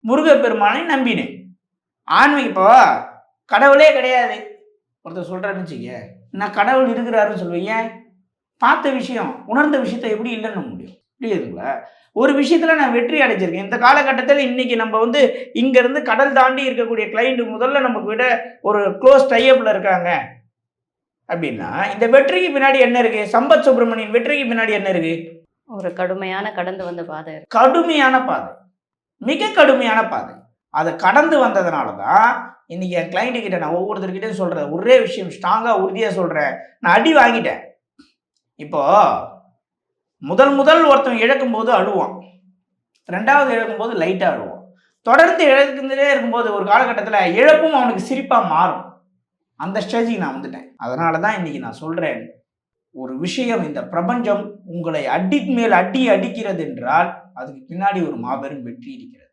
முருகப்பெருமானை நம்பினேன். ஆன்மீக இப்போ கடவுளே கிடையாது ஒருத்தர் சொல்றாருன்னு வச்சுக்க, நான் கடவுள் இருக்கிறாருன்னு சொல்லுவேன். ஏன்? பார்த்த விஷயம், உணர்ந்த விஷயத்த எப்படி இல்லைன்னு முடியும்? புரியுதுங்களா? ஒரு விஷயத்துல நான் வெற்றி அடைஞ்சிருக்கேன். இந்த காலகட்டத்தில் இன்னைக்கு நம்ம வந்து இங்க இருந்து கடல் தாண்டி இருக்கக்கூடிய கிளைண்ட் முதல்ல நமக்கு விட ஒரு க்ளோஸ் டைப்ல இருக்காங்க அப்படின்னா, இந்த வெற்றிக்கு பின்னாடி என்ன இருக்கு? சம்பத் சுப்பிரமணியன் வெற்றிக்கு பின்னாடி என்ன இருக்கு? ஒரு கடுமையான கடந்து வந்த பாதை. கடுமையான பாதை, மிக கடுமையான பாதை. அதை கடந்து வந்ததுனால தான் இன்னைக்கு என் கிளைண்ட் கிட்ட நான் ஒவ்வொருத்தர்கிட்ட சொல்றேன், ஒரே விஷயம் ஸ்ட்ராங்கா உறுதியா சொல்றேன், நான் அடி வாங்கிட்டேன். இப்போ முதல் ஒருத்தன் இழக்கும் போது அழுவான், ரெண்டாவது இழக்கும் போது லைட்டா அழுவான், தொடர்ந்து இழந்துட்டே இருக்கும்போது ஒரு காலகட்டத்தில் இழப்பும் அவனுக்கு சிரிப்பா மாறும். அந்த ஸ்டேஜுக்கு நான் வந்துட்டேன். அதனால தான் இன்னைக்கு நான் சொல்றேன், ஒரு விஷயம் இந்த பிரபஞ்சம் உங்களை அடி மேல் அடி அடிக்கிறது என்றால் அதுக்கு பின்னாடி ஒரு மாபெரும் வெற்றி இருக்கிறது.